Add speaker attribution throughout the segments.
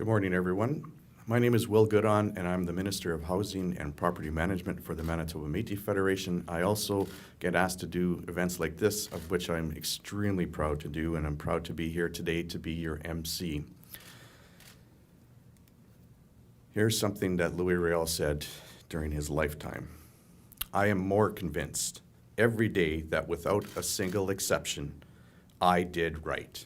Speaker 1: Good morning, everyone. My name is Will Goodon, and I'm the Minister of Housing and Property Management for the Manitoba Métis Federation. I also get asked to do events like this, of which I'm extremely proud to do, and I'm proud to be here today to be your MC. Here's something that Louis Riel said during his lifetime. I am more convinced every day that without a single exception, I did right.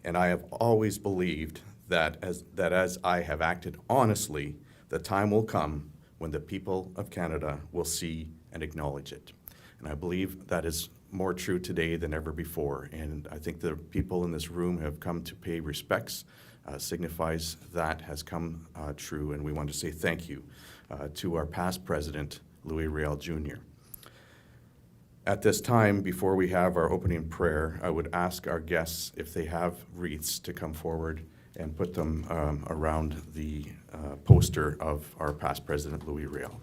Speaker 1: And I have always believed that as I have acted honestly, the time will come when the people of Canada will see and acknowledge it. And I believe that is more true today than ever before. And I think the people in this room have come to pay respects, signifies that has come true. And we want to say thank you to our past president, Louis Riel Jr. At this time, before we have our opening prayer, I would ask our guests if they have wreaths to come forward and put them around the poster of our past president, Louis Riel.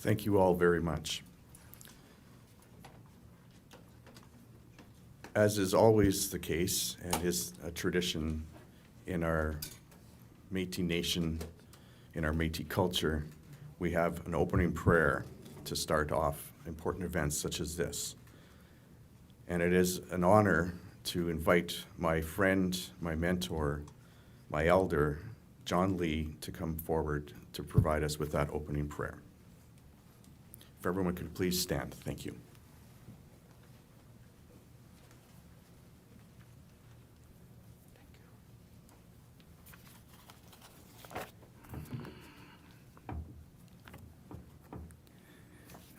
Speaker 1: Thank you all very much. As is always the case, and is a tradition in our Métis Nation, in our Métis culture, we have an opening prayer to start off important events such as this. And it is an honor to invite my friend, my mentor, my elder, John Lee, to come forward to provide us with that opening prayer. If everyone could please stand. Thank you.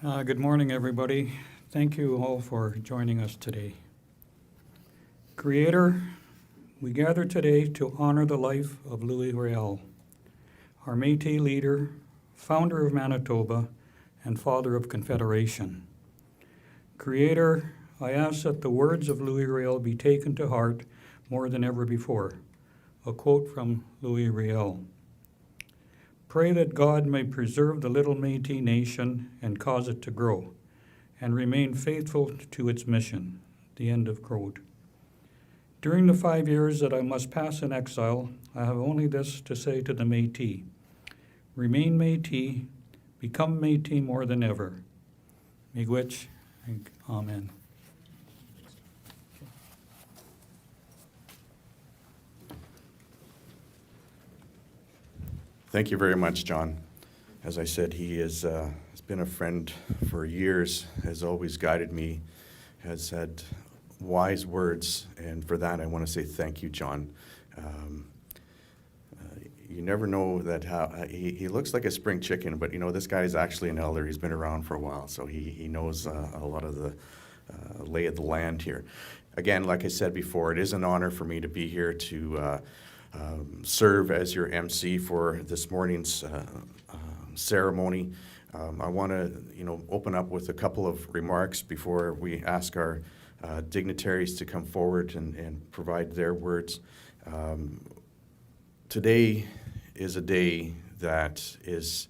Speaker 2: Good morning, everybody. Thank you all for joining us today. Creator, we gather today to honor the life of Louis Riel, our Métis leader, founder of Manitoba, and father of Confederation. Creator, I ask that the words of Louis Riel be taken to heart more than ever before. A quote from Louis Riel. Pray that God may preserve the little Métis nation and cause it to grow, and remain faithful to its mission. The end of quote. During the 5 years that I must pass in exile, I have only this to say to the Métis. Remain Métis, become Métis more than ever. Miigwech, amen.
Speaker 1: Thank you very much, John. As I said, he has been a friend for years, has always guided me, has had wise words, and for that I want to say thank you, John. You never know that how he looks like a spring chicken, but you know, this guy is actually an elder. He's been around for a while, so he knows a lot of the lay of the land here. Again, like I said before, it is an honor for me to be here to serve as your MC for this morning's ceremony. I want to, open up with a couple of remarks before we ask our dignitaries to come forward and provide their words. Today is a day that is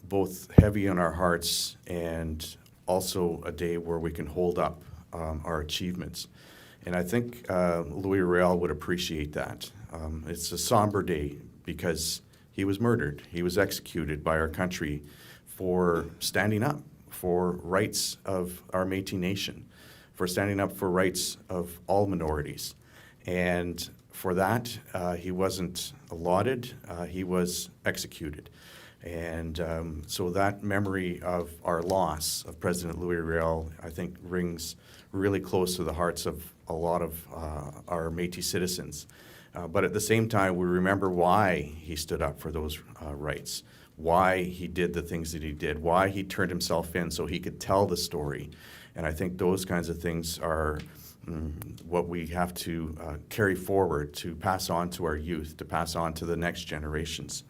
Speaker 1: both heavy on our hearts and also a day where we can hold up our achievements. And I think Louis Riel would appreciate that. It's a somber day because he was murdered. He was executed by our country for standing up for rights of our Métis Nation, for standing up for rights of all minorities. And for that, he wasn't lauded, he was executed. And so that memory of our loss of President Louis Riel, I think, rings really close to the hearts of a lot of our Métis citizens. But at the same time, we remember why he stood up for those rights, why he did the things that he did, why he turned himself in so he could tell the story. And I think those kinds of things are what we have to carry forward, to pass on to our youth, to pass on to the next generations.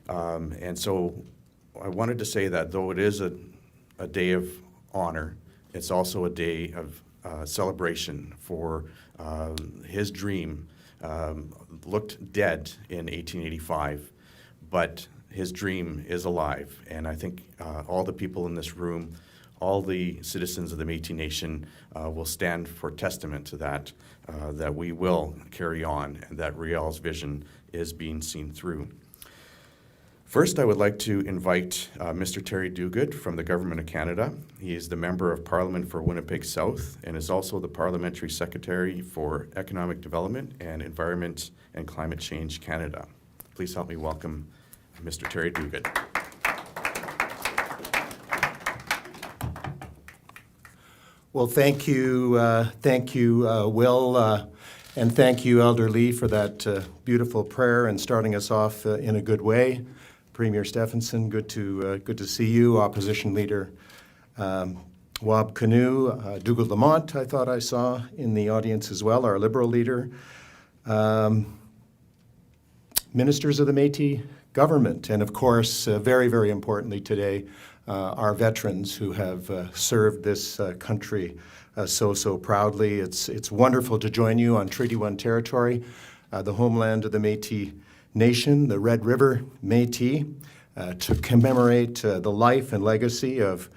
Speaker 1: And so I wanted to say that though it is a day of honor, it's also a day of celebration for his dream. Looked dead in 1885, but his dream is alive. And I think all the people in this room, all the citizens of the Métis Nation will stand for testament to that, that we will carry on and that Riel's vision is being seen through. First, I would like to invite Mr. Terry Duguid from the Government of Canada. He is the Member of Parliament for Winnipeg South and is also the Parliamentary Secretary for Economic Development and Environment and Climate Change Canada. Please help me welcome Mr. Terry Duguid.
Speaker 3: Well, thank you, Will, and thank you, Elder Lee, for that beautiful prayer and starting us off in a good way. Premier Stephenson, good to see you. Opposition Leader Wab Kinew, Dougald Lamont, I thought I saw in the audience as well, our Liberal Leader. Ministers of the Métis government, and of course, very, very importantly today, our veterans who have served this country so proudly. It's wonderful to join you on Treaty 1 territory, the homeland of the Métis Nation, the Red River Métis, to commemorate the life and legacy of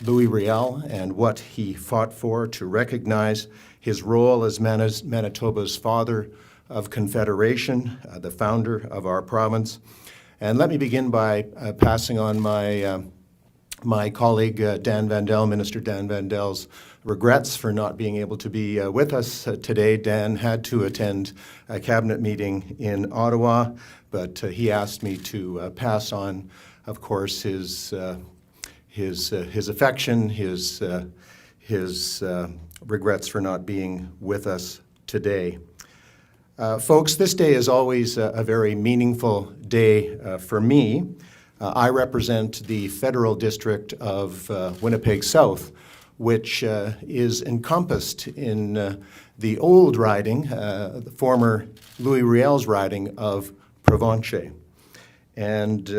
Speaker 3: Louis Riel and what he fought for, to recognize his role as Manitoba's father of Confederation, the founder of our province. And let me begin by passing on my colleague Dan Vandel, Minister Dan Vandel's regrets for not being able to be with us today. Dan had to attend a cabinet meeting in Ottawa, but he asked me to pass on, of course, his affection, his regrets for not being with us today. Folks, this day is always a very meaningful day for me. I represent the Federal District of Winnipeg South, which is encompassed in the old riding, the former Louis Riel's riding of Provencher. And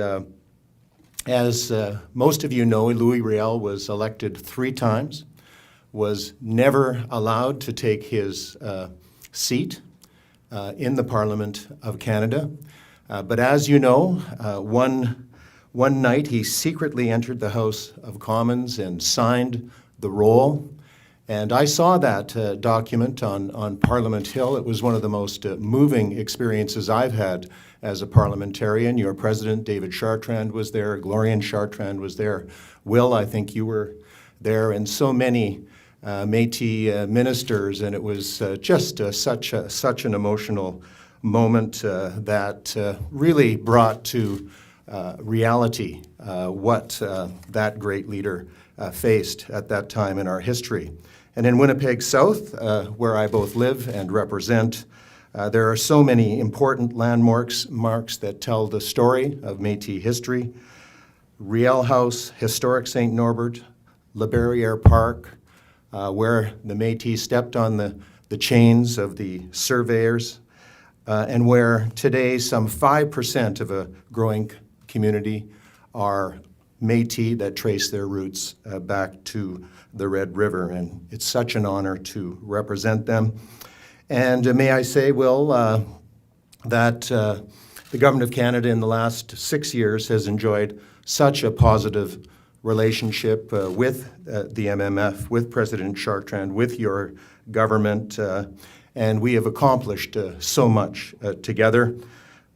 Speaker 3: as most of you know, Louis Riel was elected 3 times, was never allowed to take his seat in the Parliament of Canada. But as you know, one night he secretly entered the House of Commons and signed the roll. And I saw that document on Parliament Hill. It was one of the most moving experiences I've had as a parliamentarian. Your president, David Chartrand, was there. Glorian Chartrand was there. Will, I think you were there, and so many Métis ministers, and it was just such an emotional moment that really brought to reality what that great leader faced at that time in our history. And in Winnipeg South, where I both live and represent, there are so many important landmarks that tell the story of Métis history. Riel House, historic St. Norbert, La Barrière Park, where the Métis stepped on the chains of the surveyors, and where today some 5% of a growing community are Métis that trace their roots back to the Red River, and it's such an honor to represent them. And may I say, Will, that the Government of Canada in the last 6 years has enjoyed such a positive relationship with the MMF, with President Chartrand, with your government, and we have accomplished so much together.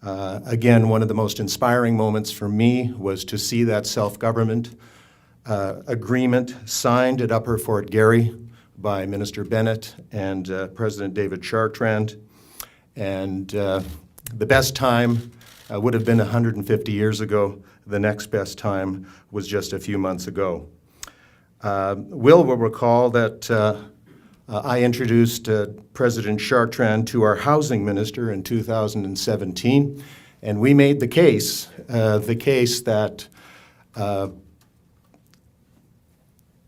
Speaker 3: Again, one of the most inspiring moments for me was to see that self-government agreement signed at Upper Fort Garry by Minister Bennett and President David Chartrand. And the best time would have been 150 years ago. The next best time was just a few months ago. Will recall that I introduced President Chartrand to our housing minister in 2017, and we made the case that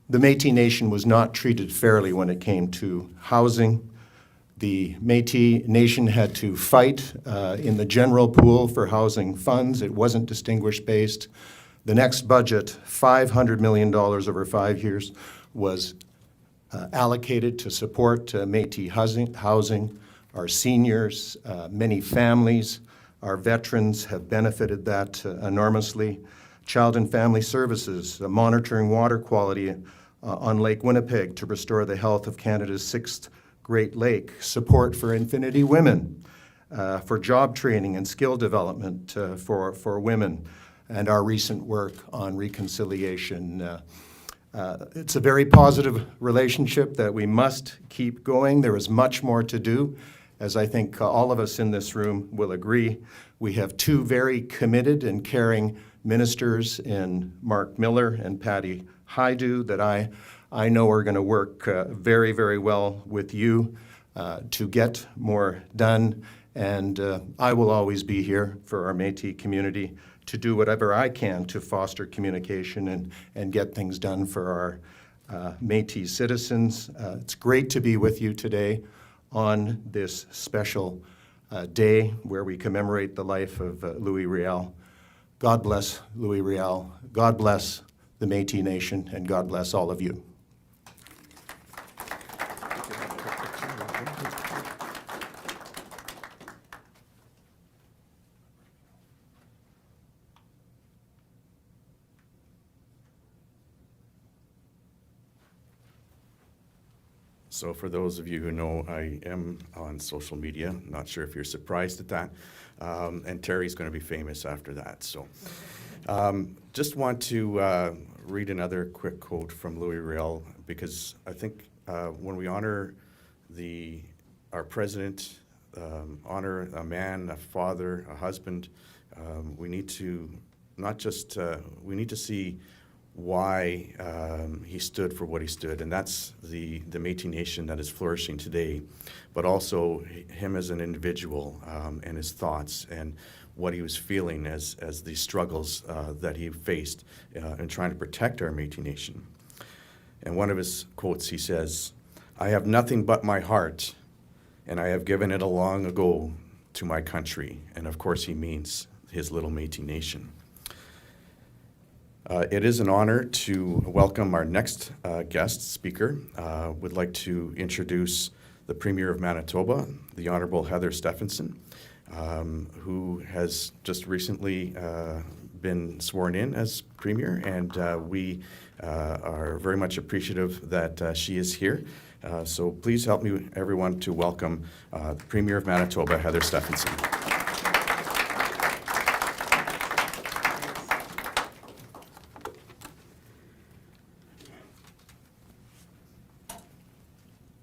Speaker 3: the Métis Nation was not treated fairly when it came to housing. The Métis Nation had to fight in the general pool for housing funds. It wasn't distinguished-based. The next budget, $500 million over 5 years, was allocated to support Métis housing. Our seniors, many families, our veterans have benefited that enormously. Child and Family Services, monitoring water quality on Lake Winnipeg to restore the health of Canada's 6th Great Lake. Support for Infinity Women, for job training and skill development for women, and our recent work on reconciliation. It's a very positive relationship that we must keep going. There is much more to do. As I think all of us in this room will agree, we have two very committed and caring ministers in Mark Miller and Patty Hajdu that I know are going to work very, very well with you to get more done. And I will always be here for our Métis community to do whatever I can to foster communication and get things done for our Métis citizens. It's great to be with you today on this special day where we commemorate the life of Louis Riel. God bless Louis Riel. God bless the Métis Nation, and God bless all of you.
Speaker 1: So for those of you who know, I am on social media. Not sure if you're surprised at that. And Terry's going to be famous after that. So just want to read another quick quote from Louis Riel, because I think when we honor our president, honor a man, a father, a husband, we need to not just, we need to see why he stood for what he stood, and that's the Métis Nation that is flourishing today, but also him as an individual and his thoughts and what he was feeling as the struggles that he faced in trying to protect our Métis Nation. And one of his quotes, he says, "I have nothing but my heart, and I have given it a long ago to my country." And of course he means his little Métis Nation. It is an honor to welcome our next guest speaker. Would like to introduce the Premier of Manitoba, the Honorable Heather Stefanson, who has just recently been sworn in as Premier, and we are very much appreciative that she is here. So please help me, everyone, to welcome the Premier of Manitoba, Heather Stefanson.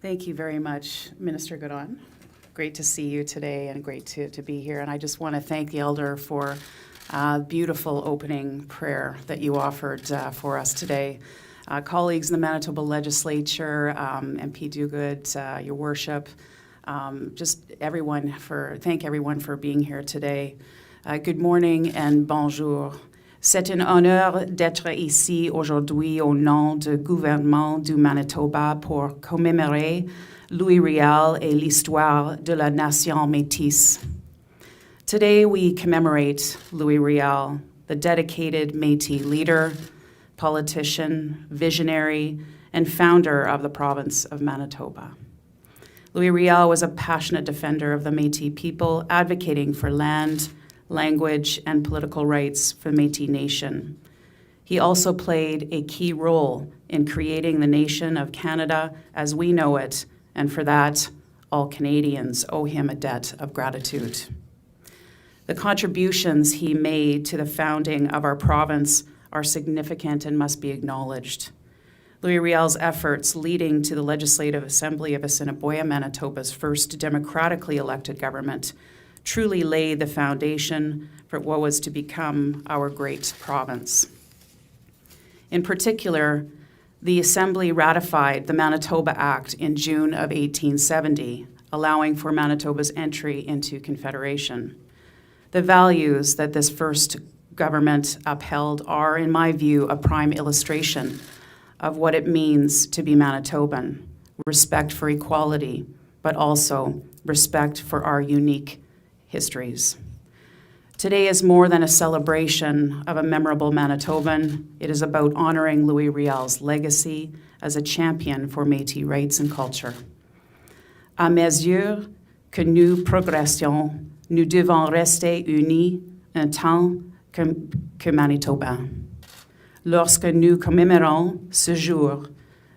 Speaker 4: Thank you very much, Minister Godon. Great to see you today and great to be here. And I just want to thank the Elder for a beautiful opening prayer that you offered for us today. Colleagues in the Manitoba Legislature, MP Duguid, Your Worship, just thank everyone for being here today. Good morning and bonjour. C'est un honneur d'être ici aujourd'hui au nom du gouvernement du Manitoba pour commémorer Louis Riel et l'histoire de la nation métisse. Today we commemorate Louis Riel, the dedicated Métis leader, politician, visionary, and founder of the province of Manitoba. Louis Riel was a passionate defender of the Métis people, advocating for land, language, and political rights for the Métis Nation. He also played a key role in creating the nation of Canada as we know it, and for that, all Canadians owe him a debt of gratitude. The contributions he made to the founding of our province are significant and must be acknowledged. Louis Riel's efforts leading to the Legislative Assembly of Assiniboia, Manitoba's first democratically elected government, truly laid the foundation for what was to become our great province. In particular, the Assembly ratified the Manitoba Act in June of 1870, allowing for Manitoba's entry into Confederation. The values that this first government upheld are, in my view, a prime illustration of what it means to be Manitoban: respect for equality, but also respect for our unique histories. Today is more than a celebration of a memorable Manitoban. It is about honoring Louis Riel's legacy as a champion for Métis rights and culture. À mesure que nous progressions, nous devons rester unis en tant que Manitobains. Lorsque nous commémorons ce jour,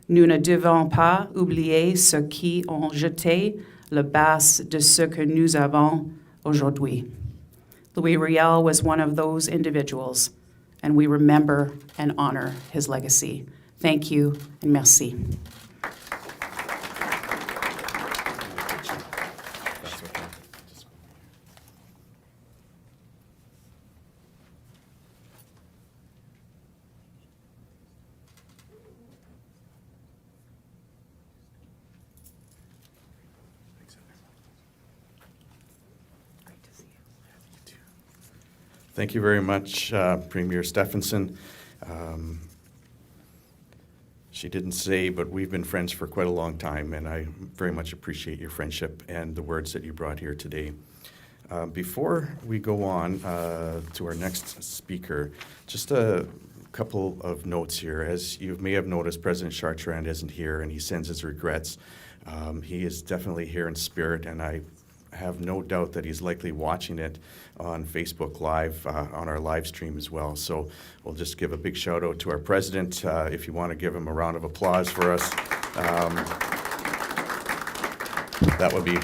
Speaker 4: nous ne devons pas oublier ceux qui ont jeté la base de ce que nous avons aujourd'hui. Louis Riel was one of those individuals, and we remember and honor his legacy. Thank you and merci.
Speaker 1: Thank you very much, Premier Stephenson. She didn't say, but we've been friends for quite a long time, and I very much appreciate your friendship and the words that you brought here today. Before we go on to our next speaker, just a couple of notes here. As you may have noticed, President Chartrand isn't here, and he sends his regrets. He is definitely here in spirit, and I have no doubt that he's likely watching it on Facebook Live, on our live stream as well. So we'll just give a big shout out to our president. If you want to give him a round of applause for us, that would be,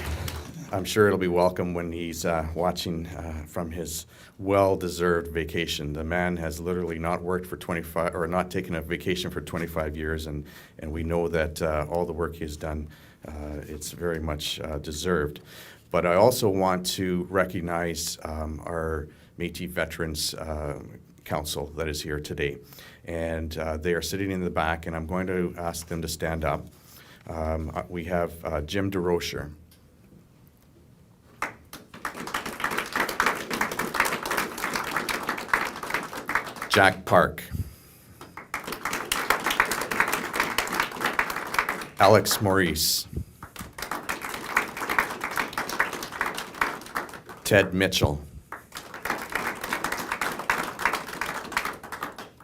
Speaker 1: I'm sure it'll be welcome when he's watching from his well-deserved vacation. The man has literally not worked for 25, or not taken a vacation for 25 years, and we know that all the work he has done, it's very much deserved. But I also want to recognize our Métis Veterans Council that is here today. And they are sitting in the back, and I'm going to ask them to stand up. We have Jim DeRocher. Jack Park. Alex Maurice. Ted Mitchell.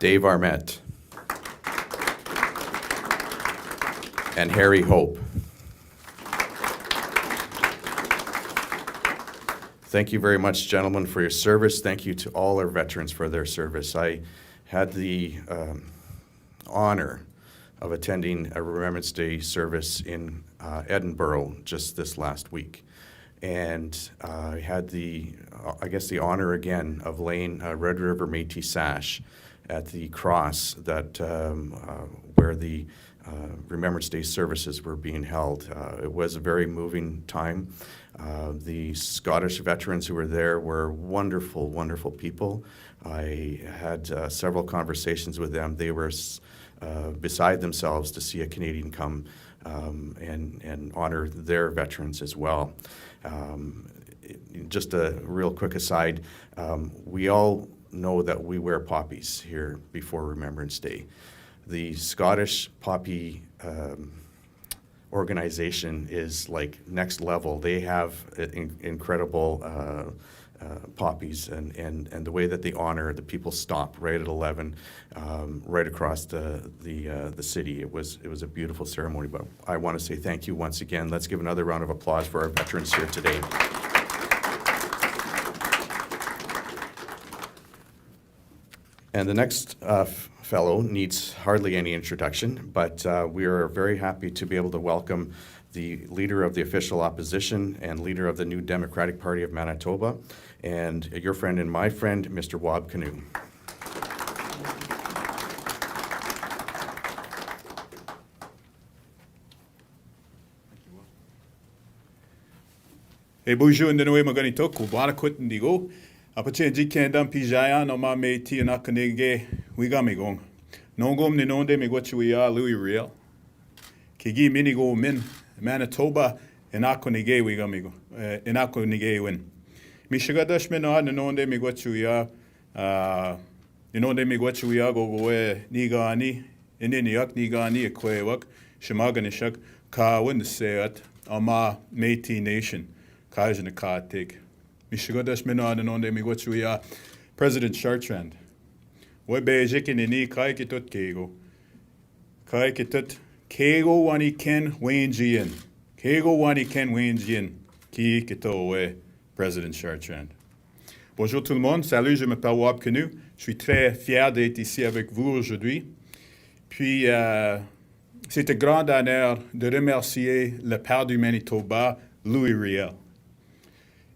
Speaker 1: Dave Armette. And Harry Hope. Thank you very much, gentlemen, for your service. Thank you to all our veterans for their service. I had the honor of attending a Remembrance Day service in Edinburgh just this last week. And I had the honor again of laying a Red River Métis sash at the cross that where the Remembrance Day services were being held. It was a very moving time. The Scottish veterans who were there were wonderful, wonderful people. I had several conversations with them. They were beside themselves to see a Canadian come and honor their veterans as well. Just a real quick aside, we all know that we wear poppies here before Remembrance Day. The Scottish Poppy organization is like next level. They have incredible poppies and the way that they honor the people stop right at 11, right across the city. It was a beautiful ceremony. But I want to say thank you once again. Let's give another round of applause for our veterans here today. And the next fellow needs hardly any introduction, but we are very happy to be able to welcome the leader of the official opposition and leader of the New Democratic Party of Manitoba, and your friend and my friend, Mr. Wab Kinew.
Speaker 5: E bonjour ndenoe maganito ku barakut ndigo apache jikendam pijaya no ma me ti na kanege wigamigong nongom ne nonde me gochuya Louis Riel kigi minigo min Manitoba enakonige wigamigo enakonige win mi shigadash me no nonde me gochuya nonde me gochuya gogoe nigani ininiak nigani ekwewak shmaganishak ka win seat ama Métis Nation Kajana Katig. Mishigodash Minan and Onde Miguachuya, President Chartrand. Webe Jikin in E Kaikitut Kego. Kaikitut Kego Wani Ken Wayne Jian. Kego Wani Ken Wayne Jian. Ki Kito President Chartrand. Bonjour tout le monde, salut, je m'appelle Wab Kinew. Je suis très fier d'être ici avec vous aujourd'hui. Puis, c'est un grand honneur de remercier le père du Manitoba, Louis Riel.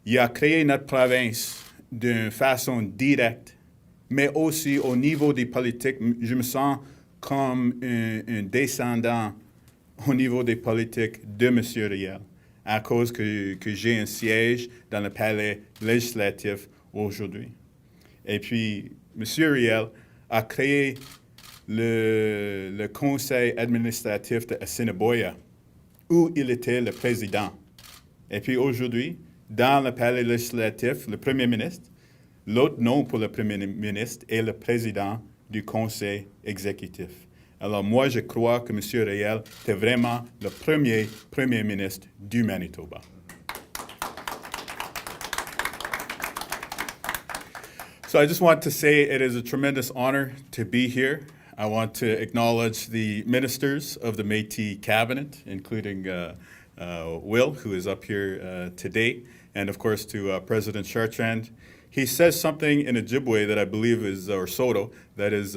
Speaker 5: Il a créé notre province d'une façon directe, mais aussi au niveau des politiques. Je me sens comme un descendant au niveau des politiques de M. Riel, à cause que j'ai un siège dans le palais législatif aujourd'hui. Et puis, M. Riel a créé le conseil administratif de Assiniboia, où il était le président. Et puis aujourd'hui, dans le palais législatif, le premier ministre, l'autre nom pour le premier ministre est le président du conseil exécutif. Alors moi, je crois que M. Riel est vraiment le premier ministre du Manitoba. So I just want to say it is a tremendous honor to be here. I want to acknowledge the ministers of the Métis cabinet, including Will, who is up here today, and of course to President Chartrand. He says something in Ojibwe that I believe is, or Soto, that is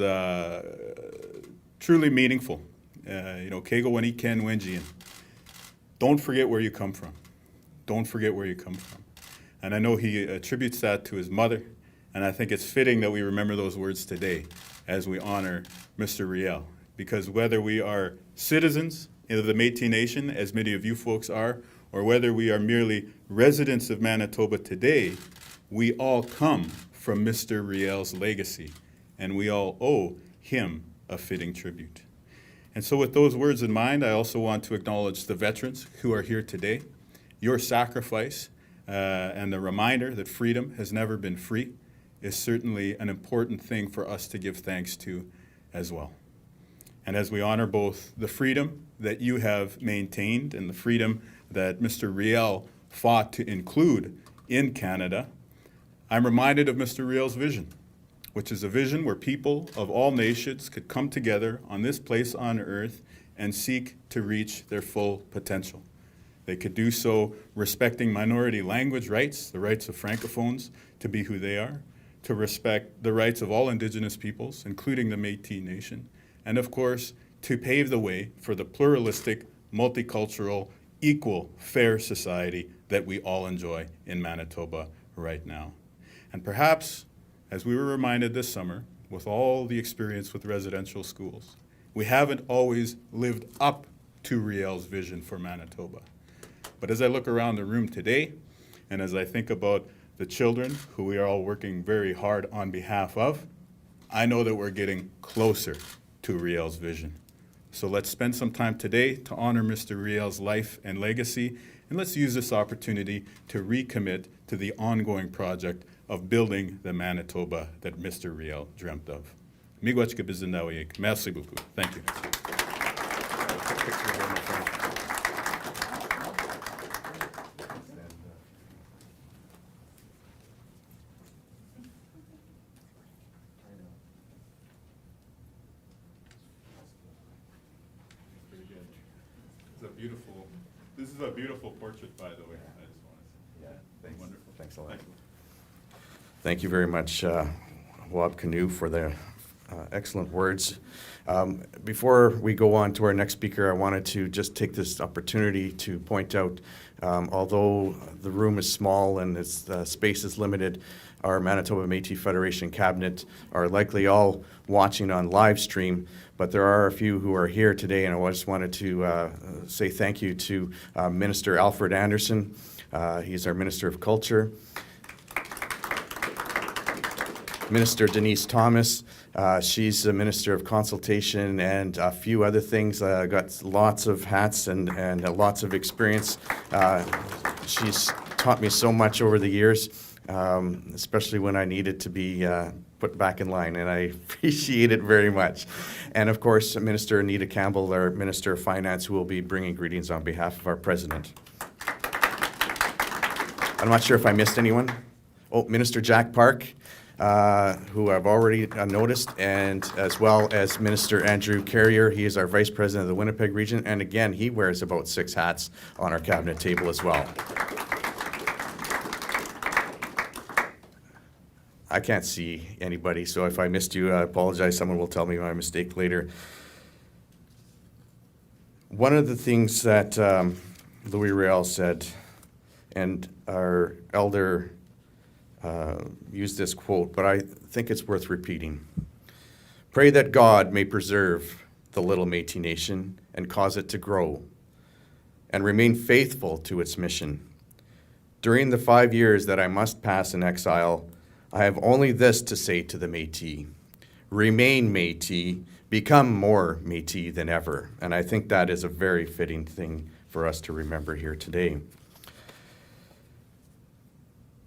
Speaker 5: truly meaningful. Kego wani ken wenjian. Don't forget where you come from. Don't forget where you come from. And I know he attributes that to his mother, and I think it's fitting that we remember those words today as we honor Mr. Riel. Because whether we are citizens of the Métis Nation, as many of you folks are, or whether we are merely residents of Manitoba today, we all come from Mr. Riel's legacy, and we all owe him a fitting tribute. And so with those words in mind, I also want to acknowledge the veterans who are here today. Your sacrifice and the reminder that freedom has never been free is certainly an important thing for us to give thanks to as well. And as we honor both the freedom that you have maintained and the freedom that Mr. Riel fought to include in Canada, I'm reminded of Mr. Riel's vision, which is a vision where people of all nations could come together on this place on earth and seek to reach their full potential. They could do so respecting minority language rights, the rights of Francophones to be who they are, to respect the rights of all Indigenous peoples, including the Métis Nation, and of course, to pave the way for the pluralistic, multicultural, equal, fair society that we all enjoy in Manitoba right now. And perhaps, as we were reminded this summer, with all the experience with residential schools, we haven't always lived up to Riel's vision for Manitoba. But as I look around the room today, and as I think about the children who we are all working very hard on behalf of, I know that we're getting closer to Riel's vision. So let's spend some time today to honor Mr. Riel's life and legacy, and let's use this opportunity to recommit to the ongoing project of building the Manitoba that Mr. Riel dreamt of. Miigwech Bizindawiik. Merci beaucoup. Thank you. This is a beautiful portrait, by the way. I just want to say.
Speaker 1: Yeah, thanks.
Speaker 5: Wonderful.
Speaker 1: Thanks a lot.
Speaker 5: Thank you.
Speaker 1: Thank you very much, Wab Canoe, for the excellent words. Before we go on to our next speaker, I wanted to just take this opportunity to point out, although the room is small and its space is limited, our Manitoba Métis Federation cabinet are likely all watching on live stream, but there are a few who are here today, and I just wanted to say thank you to Minister Alfred Anderson. He's our Minister of Culture. Minister Denise Thomas, she's the Minister of Consultation and a few other things. Got lots of hats and lots of experience. She's taught me so much over the years, especially when I needed to be put back in line, and I appreciate it very much. And of course, Minister Anita Campbell, our Minister of Finance, who will be bringing greetings on behalf of our President. I'm not sure if I missed anyone. Oh, Minister Jack Park, who I've already noticed, and as well as Minister Andrew Carrier. He is our Vice President of the Winnipeg region, and again, he wears about 6 hats on our cabinet table as well. I can't see anybody, so if I missed you, I apologize. Someone will tell me my mistake later. One of the things that Louis Riel said, and our elder used this quote, but I think it's worth repeating. Pray that God may preserve the little Métis nation and cause it to grow and remain faithful to its mission. During the 5 years that I must pass in exile, I have only this to say to the Métis. Remain Métis, become more Métis than ever. And I think that is a very fitting thing for us to remember here today.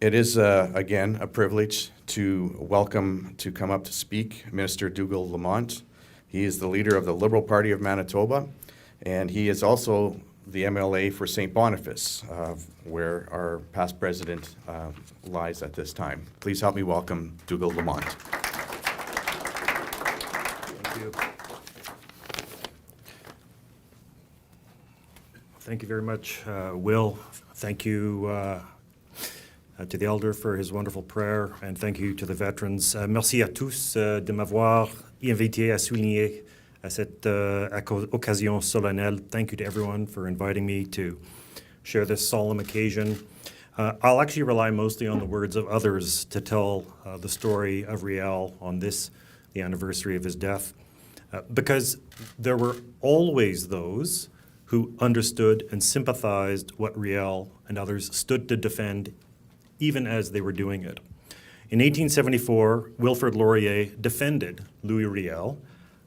Speaker 1: It is, again, a privilege to welcome to come up to speak Minister Dougal Lamont. He is the leader of the Liberal Party of Manitoba, and he is also the MLA for St. Boniface, where our past president lies at this time. Please help me welcome Dougal Lamont.
Speaker 6: Thank you. Thank you very much, Will. Thank you to the Elder for his wonderful prayer, and thank you to the veterans. Merci à tous de m'avoir invité à souligner à cette occasion solennelle. Thank you to everyone for inviting me to share this solemn occasion. I'll actually rely mostly on the words of others to tell the story of Riel on this, the anniversary of his death, because there were always those who understood and sympathized what Riel and others stood to defend, even as they were doing it. In 1874, Wilfrid Laurier defended Louis Riel,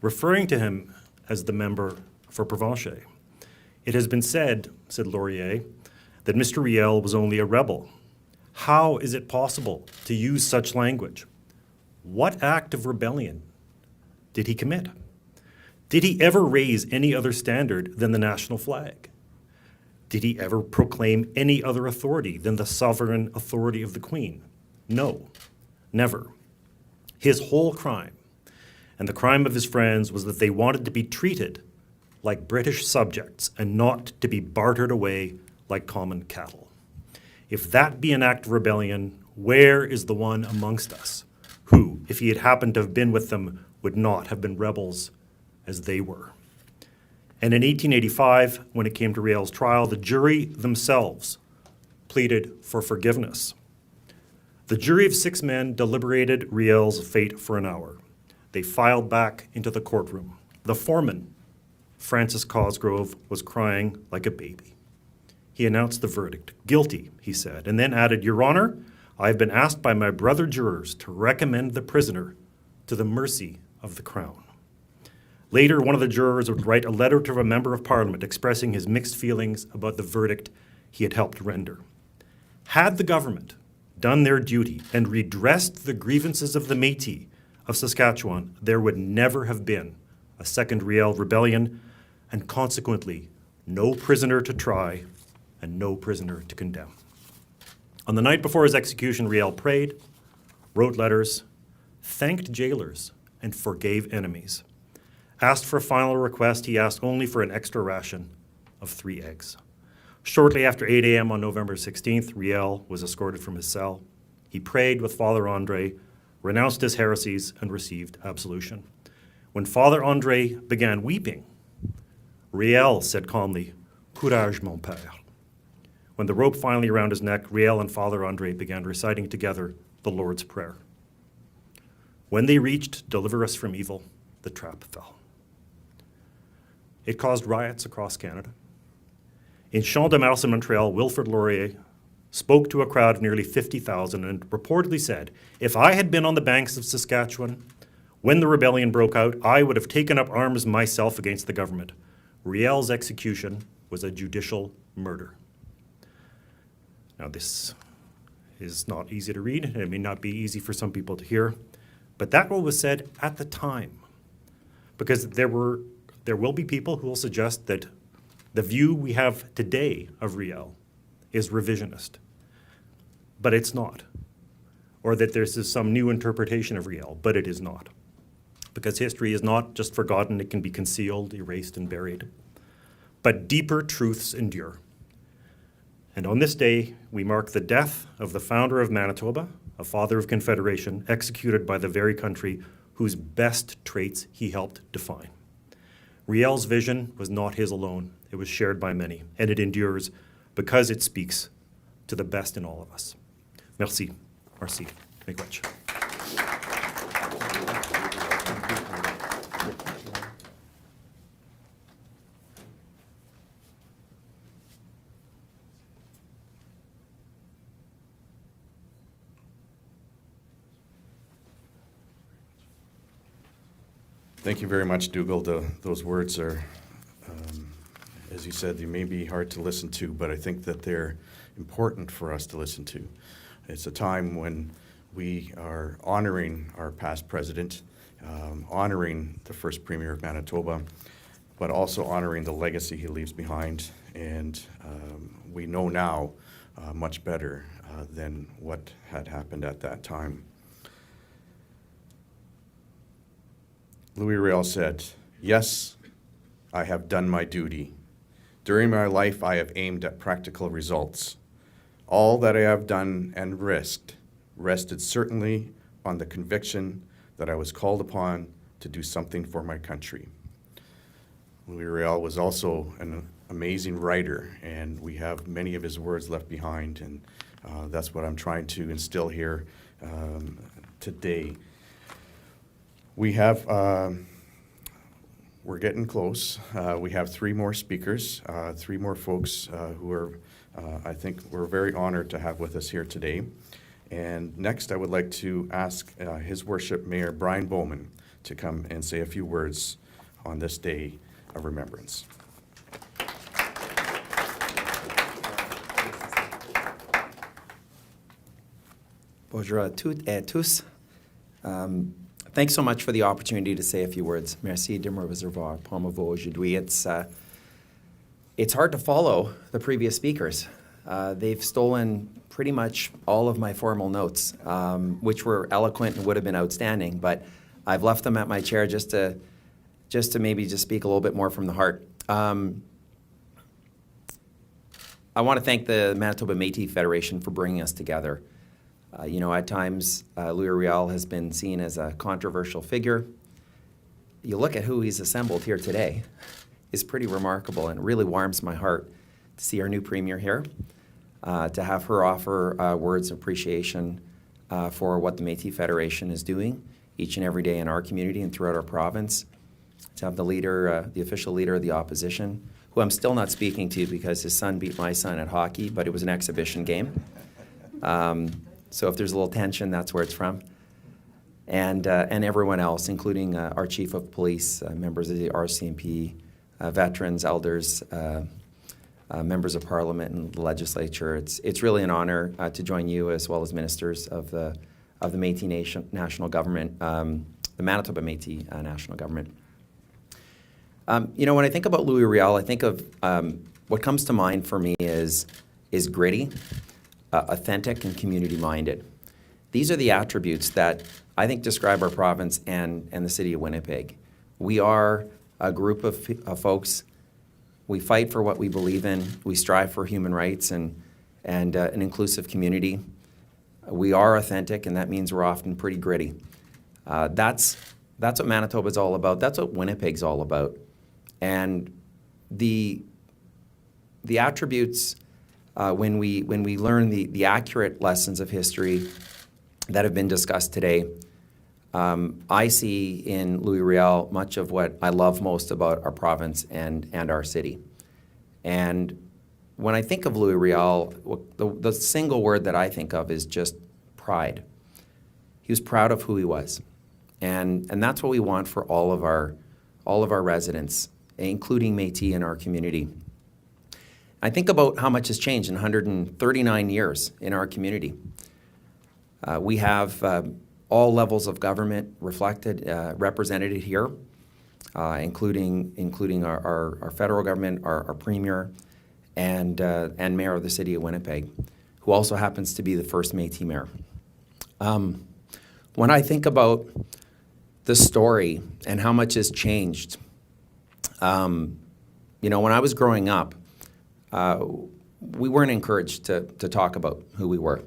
Speaker 6: referring to him as the member for Provencher. It has been said, said Laurier, that Mr. Riel was only a rebel. How is it possible to use such language? What act of rebellion did he commit? Did he ever raise any other standard than the national flag? Did he ever proclaim any other authority than the sovereign authority of the Queen? No, never. His whole crime, and the crime of his friends, was that they wanted to be treated like British subjects and not to be bartered away like common cattle. If that be an act of rebellion, where is the one amongst us who, if he had happened to have been with them, would not have been rebels as they were? And in 1885, when it came to Riel's trial, the jury themselves pleaded for forgiveness. The jury of 6 men deliberated Riel's fate for an hour. They filed back into the courtroom. The foreman, Francis Cosgrove, was crying like a baby. He announced the verdict. Guilty, he said, and then added, Your Honor, I have been asked by my brother jurors to recommend the prisoner to the mercy of the Crown. Later, one of the jurors would write a letter to a member of Parliament expressing his mixed feelings about the verdict he had helped render. Had the government done their duty and redressed the grievances of the Métis of Saskatchewan, there would never have been a second Riel rebellion, and consequently, no prisoner to try and no prisoner to condemn. On the night before his execution, Riel prayed, wrote letters, thanked jailers, and forgave enemies. Asked for a final request, he asked only for an extra ration of 3 eggs. Shortly after 8 a.m. on November 16th, Riel was escorted from his cell. He prayed with Father Andre, renounced his heresies, and received absolution. When Father Andre began weeping, Riel said calmly, "Courage, mon père." When the rope finally around his neck, Riel and Father Andre began reciting together the Lord's Prayer. When they reached "Deliver us from evil," the trap fell. It caused riots across Canada. In Champ de Mars in Montreal, Wilfrid Laurier spoke to a crowd of nearly 50,000 and reportedly said, "If I had been on the banks of Saskatchewan when the rebellion broke out, I would have taken up arms myself against the government." Riel's execution was a judicial murder. Now, this is not easy to read. It may not be easy for some people to hear, but that what was said at the time. Because there will be people who will suggest that the view we have today of Riel is revisionist, but it's not. Or that there's some new interpretation of Riel, but it is not. Because history is not just forgotten, it can be concealed, erased, and buried. But deeper truths endure. And on this day, we mark the death of the founder of Manitoba, a father of Confederation, executed by the very country whose best traits he helped define. Riel's vision was not his alone. It was shared by many, and it endures because it speaks to the best in all of us. Merci. Merci. Miigwech.
Speaker 1: Thank you very much, Dougal. Those words are, as you said, they may be hard to listen to, but I think that they're important for us to listen to. It's a time when we are honoring our past president, honoring the first premier of Manitoba, but also honoring the legacy he leaves behind. And we know now much better than what had happened at that time. Louis Riel said, "Yes, I have done my duty. During my life, I have aimed at practical results. All that I have done and risked rested certainly on the conviction that I was called upon to do something for my country." Louis Riel was also an amazing writer, and we have many of his words left behind, and that's what I'm trying to instill here today. We have, we're getting close. We have 3 more speakers, 3 more folks who are, I think we're very honored to have with us here today. And next, I would like to ask His Worship Mayor Brian Bowman to come and say a few words on this day of remembrance.
Speaker 7: Bonjour à toutes et à tous. Thanks so much for the opportunity to say a few words. Merci de me recevoir parmi vous aujourd'hui. It's hard to follow the previous speakers. They've stolen pretty much all of my formal notes, which were eloquent and would have been outstanding, but I've left them at my chair just to maybe just speak a little bit more from the heart. I want to thank the Manitoba Métis Federation for bringing us together. At times, Louis Riel has been seen as a controversial figure. You look at who he's assembled here today, is pretty remarkable, and it really warms my heart to see our new premier here, to have her offer words of appreciation for what the Métis Federation is doing each and every day in our community and throughout our province, to have the leader, the official leader of the opposition, who I'm still not speaking to because his son beat my son at hockey, but it was an exhibition game. So if there's a little tension, that's where it's from. And everyone else, including our chief of police, members of the RCMP, veterans, elders, members of parliament and the legislature. It's really an honor to join you as well as ministers of the Métis national government, the Manitoba Métis national government. When I think about Louis Riel, I think of what comes to mind for me is gritty, authentic, and community-minded. These are the attributes that I think describe our province and the city of Winnipeg. We are a group of folks We fight for what we believe in. We strive for human rights and an inclusive community. We are authentic, and that means we're often pretty gritty. That's what Manitoba's all about. That's what Winnipeg's all about. And the attributes, when we learn the accurate lessons of history that have been discussed today, I see in Louis Riel much of what I love most about our province and our city. And when I think of Louis Riel, the single word that I think of is just pride. He was proud of who he was. And that's what we want for all of our residents, including Métis in our community. I think about how much has changed in 139 years in our community. We have all levels of government represented here, including our federal government, our premier, and mayor of the city of Winnipeg, who also happens to be the first Métis mayor. When I think about the story and how much has changed, when I was growing up, we weren't encouraged to talk about who we were.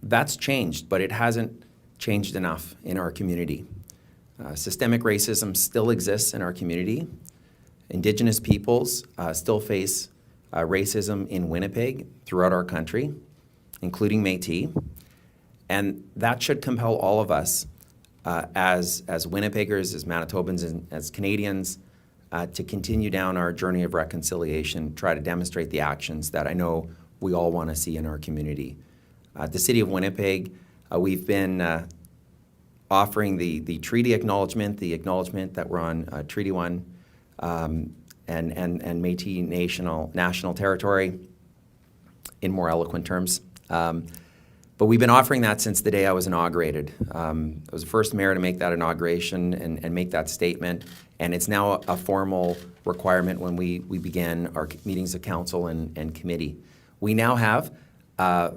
Speaker 7: That's changed, but it hasn't changed enough in our community. Systemic racism still exists in our community. Indigenous peoples still face racism in Winnipeg, throughout our country, including Métis. And that should compel all of us as Winnipeggers, as Manitobans, and as Canadians to continue down our journey of reconciliation, try to demonstrate the actions that I know we all want to see in our community. The City of Winnipeg, we've been offering the treaty acknowledgement, the acknowledgement that we're on Treaty 1 and Métis national territory in more eloquent terms. But we've been offering that since the day I was inaugurated. I was the first mayor to make that inauguration and make that statement, and it's now a formal requirement when we begin our meetings of council and committee. We now have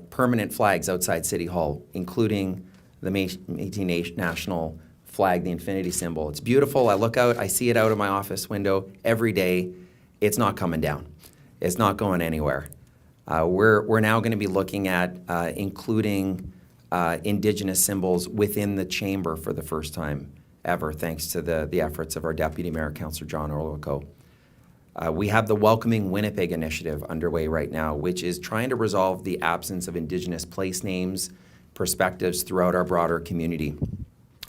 Speaker 7: permanent flags outside City Hall, including the Métis national flag, the infinity symbol. It's beautiful. I look out, I see it out of my office window every day. It's not coming down. It's not going anywhere. We're now going to be looking at including Indigenous symbols within the chamber for the first time ever, thanks to the efforts of our Deputy Mayor, Councillor John Orlico. We have the Welcoming Winnipeg initiative underway right now, which is trying to resolve the absence of Indigenous place names, perspectives throughout our broader community.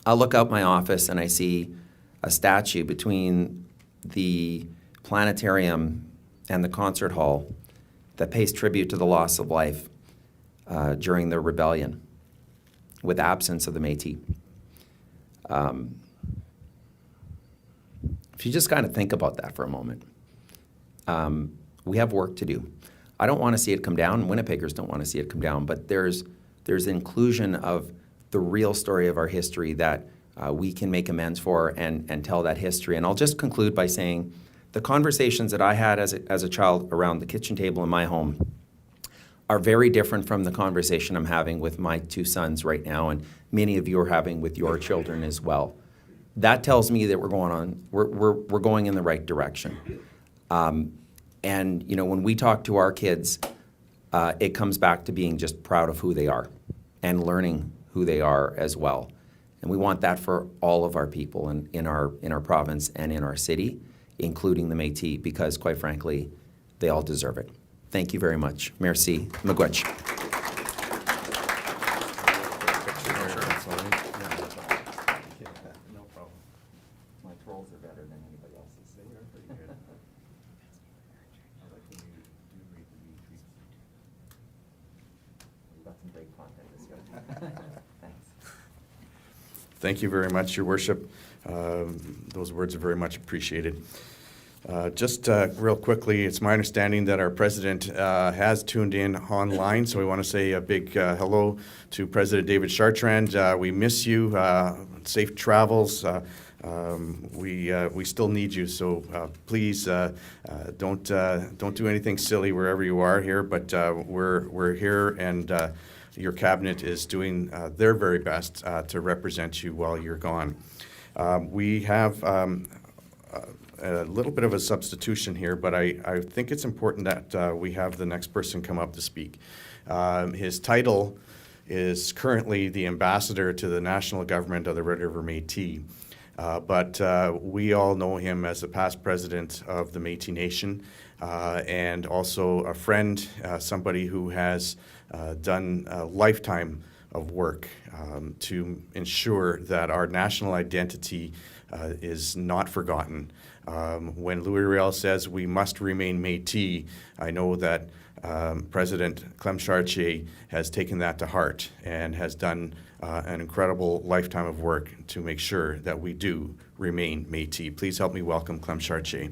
Speaker 7: I look out my office and I see a statue between the planetarium and the concert hall that pays tribute to the loss of life during the rebellion with absence of the Métis. If you just kind of think about that for a moment, we have work to do. I don't want to see it come down. Winnipeggers don't want to see it come down, but there's inclusion of the real story of our history that we can make amends for and tell that history. And I'll just conclude by saying the conversations that I had as a child around the kitchen table in my home are very different from the conversation I'm having with my two sons right now, and many of you are having with your children as well. That tells me that we're going in the right direction. And when we talk to our kids, it comes back to being just proud of who they are and learning who they are as well. And we want that for all of our people in our province and in our city, including the Métis, because quite frankly, they all deserve it. Thank you very much. Merci. Miigwech. No problem. My trolls are better than anybody else's. They are pretty good. I like when you do read the retweets. We've got some great content this year. Thanks.
Speaker 1: Thank you very much, Your Worship. Those words are very much appreciated. Just real quickly, it's my understanding that our president has tuned in online, so we want to say a big hello to President David Chartrand. We miss you. Safe travels. We still need you, so please don't do anything silly wherever you are here. But we're here, and your cabinet is doing their very best to represent you while you're gone. We have a little bit of a substitution here, but I think it's important that we have the next person come up to speak. His title is currently the ambassador to the national government of the Red River Métis. But we all know him as the past president of the Métis Nation and also a friend, somebody who has done a lifetime of work to ensure that our national identity is not forgotten. When Louis Riel says we must remain Métis, I know that President Clem Chartier has taken that to heart and has done an incredible lifetime of work to make sure that we do remain Métis. Please help me welcome Clem Chartier.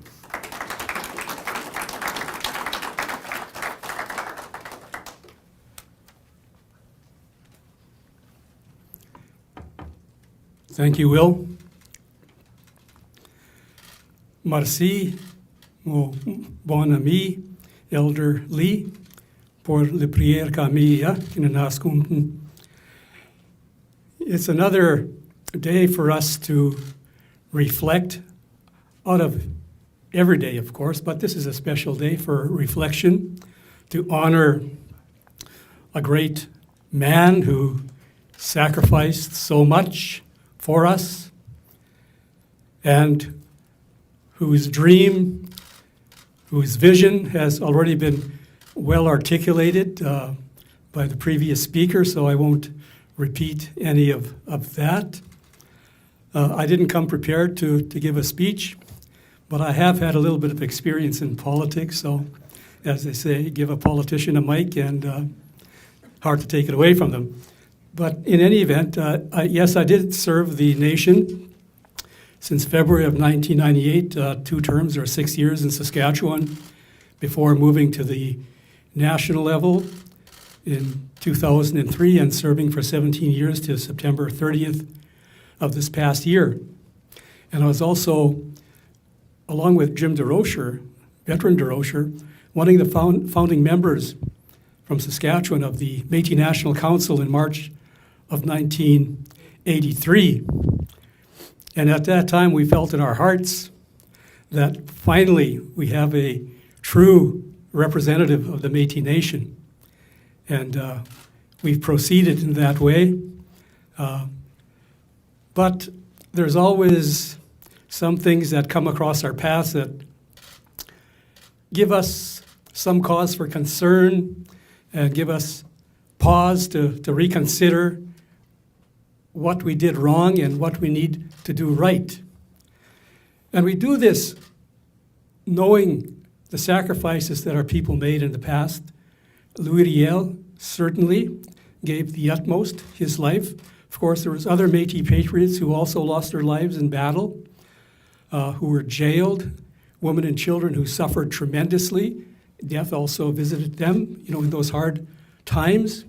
Speaker 8: Thank you, Will. Merci, mon bon ami, Elder Lee, pour le prière Camille in. It's another day for us to reflect out of every day, of course, but this is a special day for reflection to honor a great man who sacrificed so much for us and whose dream, whose vision has already been well articulated by the previous speaker, so I won't repeat any of that. I didn't come prepared to give a speech, but I have had a little bit of experience in politics, so as they say, give a politician a mic and hard to take it away from them. But in any event, yes, I did serve the nation since February of 1998, 2 terms or 6 years in Saskatchewan, before moving to the national level in 2003 and serving for 17 years to September 30th of this past year. And I was also, along with Jim DeRocher, veteran DeRocher, one of the founding members from Saskatchewan of the Métis National Council in March of 1983. And at that time, we felt in our hearts that finally we have a true representative of the Métis Nation. And we've proceeded in that way. But there's always some things that come across our paths that give us some cause for concern and give us pause to reconsider what we did wrong and what we need to do right. And we do this knowing the sacrifices that our people made in the past. Louis Riel certainly gave the utmost, his life. Of course, there was other Métis patriots who also lost their lives in battle, who were jailed, women and children who suffered tremendously. Death also visited them, in those hard times.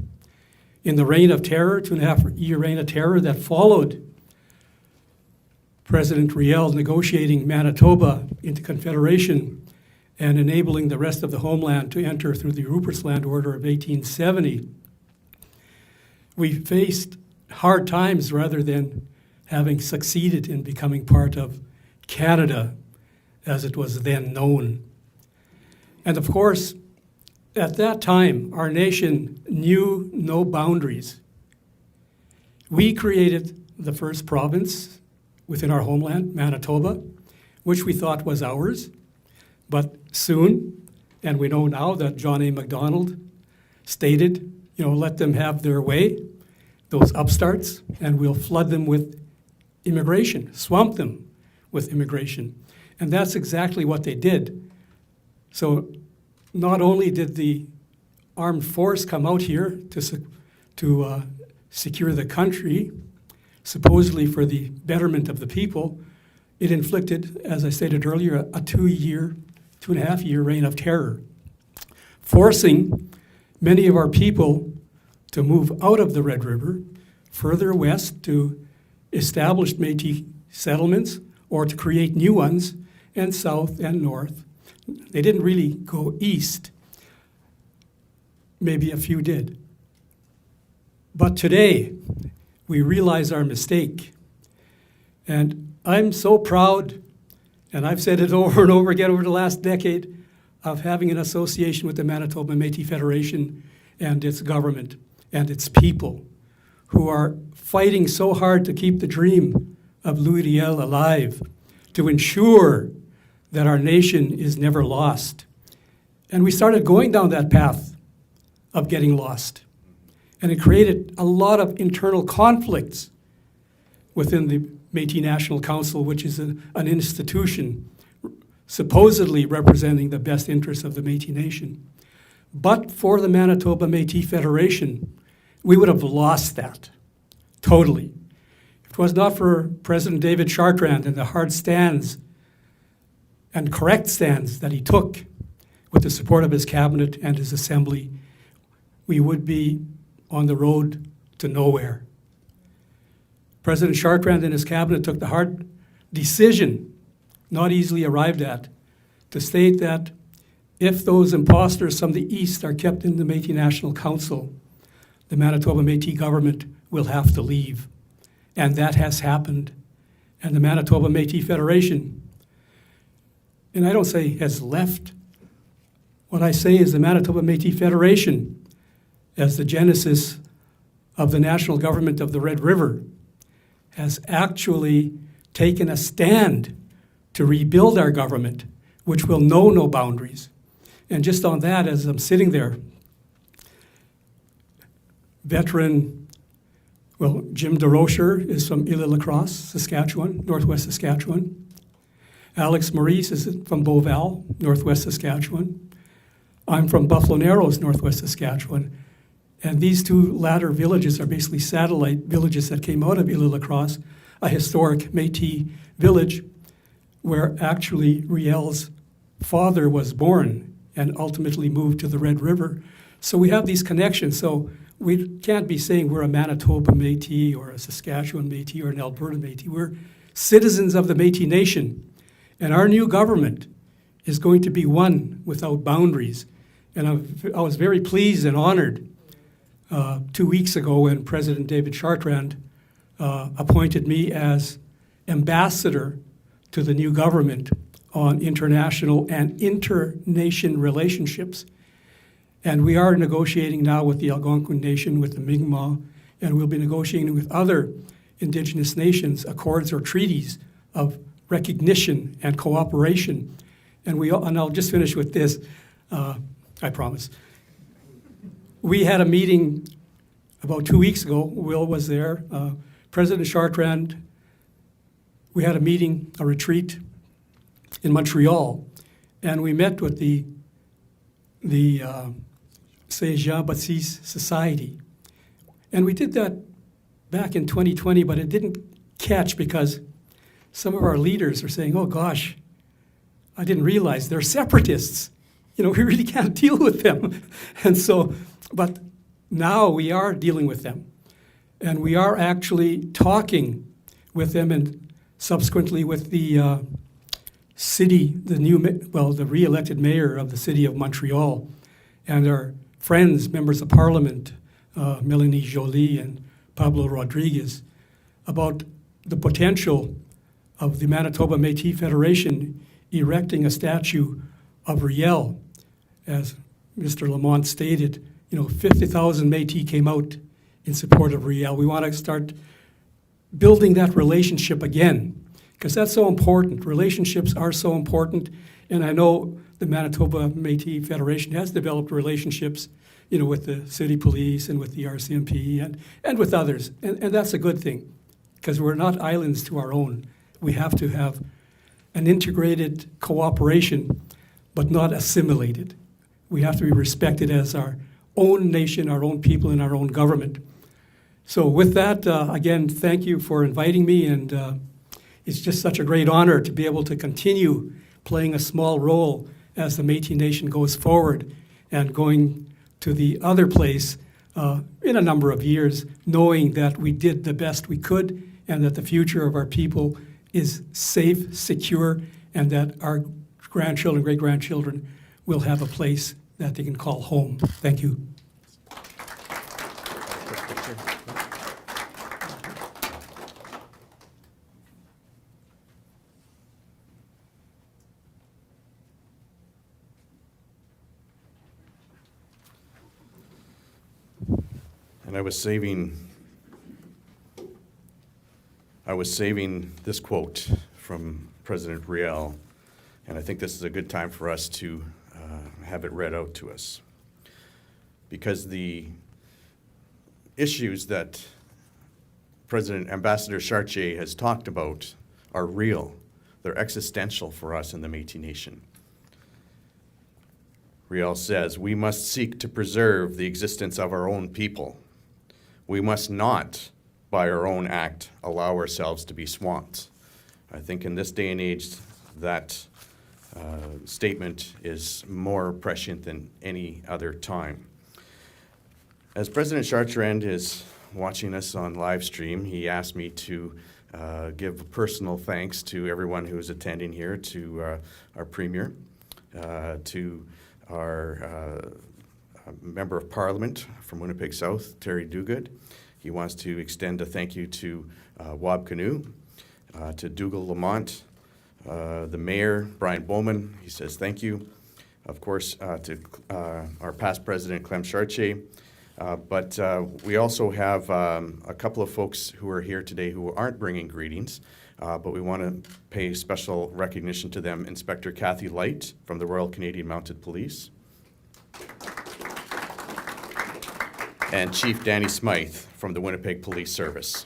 Speaker 8: In the reign of terror, 2.5-year reign of terror that followed President Riel negotiating Manitoba into Confederation and enabling the rest of the homeland to enter through the Rupert's Land Order of 1870. We faced hard times rather than having succeeded in becoming part of Canada as it was then known. And of course, at that time, our nation knew no boundaries. We created the first province within our homeland, Manitoba, which we thought was ours. But soon, and we know now that John A. Macdonald stated, let them have their way, those upstarts, and we'll flood them with immigration, swamp them with immigration. And that's exactly what they did. So not only did the armed force come out here to secure the country, supposedly for the betterment of the people, it inflicted, as I stated earlier, a 2.5-year reign of terror, forcing many of our people to move out of the Red River, further west to establish Métis settlements or to create new ones, and south and north. They didn't really go east. Maybe a few did. But today, we realize our mistake. And I'm so proud and I've said it over and over again over the last decade, of having an association with the Manitoba Métis Federation and its government and its people who are fighting so hard to keep the dream of Louis Riel alive, to ensure that our nation is never lost. And we started going down that path of getting lost. And it created a lot of internal conflicts within the Métis National Council, which is an institution supposedly representing the best interests of the Métis Nation. But for the Manitoba Métis Federation, we would have lost that totally. If it was not for President David Chartrand and the hard stands and correct stands that he took with the support of his cabinet and his assembly, we would be on the road to nowhere. President Chartrand and his cabinet took the hard decision, not easily arrived at, to state that if those imposters from the East are kept in the Métis National Council, the Manitoba Métis government will have to leave. And that has happened. And the Manitoba Métis Federation, and I don't say has left, what I say is the Manitoba Métis Federation, as the genesis of the national government of the Red River, has actually taken a stand to rebuild our government, which will know no boundaries. And just on that, as I'm sitting there, veteran, well, Jim DeRocher is from Île-à-la-Crosse, Saskatchewan, northwest Saskatchewan. Alex Maurice is from Beauval, northwest Saskatchewan. I'm from Buffalo Narrows, northwest Saskatchewan. And these two latter villages are basically satellite villages that came out of Île-à-la-Crosse, a historic Métis village where actually Riel's father was born and ultimately moved to the Red River. So we have these connections. So we can't be saying we're a Manitoba Métis or a Saskatchewan Métis or an Alberta Métis. We're citizens of the Métis Nation. And our new government is going to be one without boundaries. And I was very pleased and honored 2 weeks ago when President David Chartrand appointed me as ambassador to the new government on international and inter-nation relationships. And we are negotiating now with the Algonquin Nation, with the Mi'kmaq, and we'll be negotiating with other Indigenous nations accords or treaties of recognition and cooperation. And I'll just finish with this, I promise. We had a meeting about 2 weeks ago. Will was there. President Chartrand, we had a meeting, a retreat in Montreal, and we met with the Saint Jean-Baptiste Society. And we did that back in 2020, but it didn't catch because some of our leaders are saying, oh gosh, I didn't realize they're separatists. You know, we really can't deal with them. And so, but now we are dealing with them. And we are actually talking with them and subsequently with the city, the re-elected mayor of the city of Montreal, and our friends, members of parliament, Melanie Joly and Pablo Rodriguez, about the potential of the Manitoba Métis Federation erecting a statue of Riel. As Mr. Lamont stated, 50,000 Métis came out in support of Riel. We want to start building that relationship again, because that's so important. Relationships are so important, and I know the Manitoba Métis Federation has developed relationships, with the city police and with the RCMP and with others, and that's a good thing, because we're not islands to our own. We have to have an integrated cooperation, but not assimilated. We have to be respected as our own nation, our own people, and our own government. So with that, again, thank you for inviting me, and it's just such a great honor to be able to continue playing a small role as the Métis Nation goes forward and going to the other place in a number of years, knowing that we did the best we could and that the future of our people is safe, secure, and that our grandchildren, great-grandchildren will have a place that they can call home. Thank you.
Speaker 1: And I was saving this quote from President Riel, and I think this is a good time for us to have it read out to us. Because the issues that Ambassador Chartier has talked about are real. They're existential for us in the Métis Nation. Riel says, "We must seek to preserve the existence of our own people. We must not, by our own act, allow ourselves to be swamped." I think in this day and age, that statement is more prescient than any other time. As President Chartrand is watching us on live stream, he asked me to give personal thanks to everyone who is attending here, to our Premier, to our Member of Parliament from Winnipeg South, Terry Duguid. He wants to extend a thank you to Wab Canoe, to Dougal Lamont, the Mayor, Brian Bowman. He says thank you. Of course, to our past President, Clem Chartier. But we also have a couple of folks who are here today who aren't bringing greetings, but we want to pay special recognition to them. Inspector Kathy Light from the Royal Canadian Mounted Police, and Chief Danny Smythe from the Winnipeg Police Service.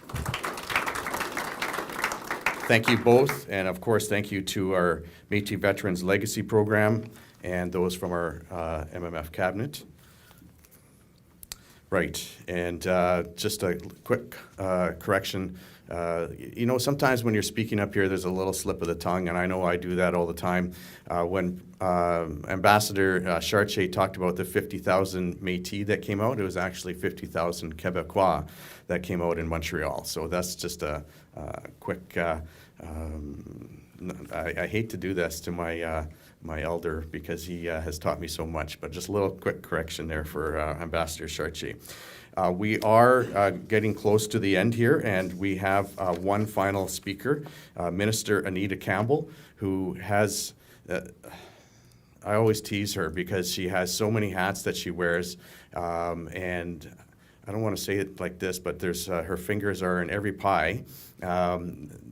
Speaker 1: Thank you both, and of course, thank you to our Métis Veterans Legacy Program and those from our MMF cabinet. Right, and just a quick correction. You know, sometimes when you're speaking up here, there's a little slip of the tongue, and I know I do that all the time. When Ambassador Chartier talked about the 50,000 Métis that came out, it was actually 50,000 Québécois that came out in Montreal. So that's just a quick, I hate to do this to my elder because he has taught me so much, but just a little quick correction there for Ambassador Chartier. We are getting close to the end here, and we have one final speaker, Minister Anita Campbell, who has, I always tease her because she has so many hats that she wears, and I don't want to say it like this, but there's her fingers are in every pie.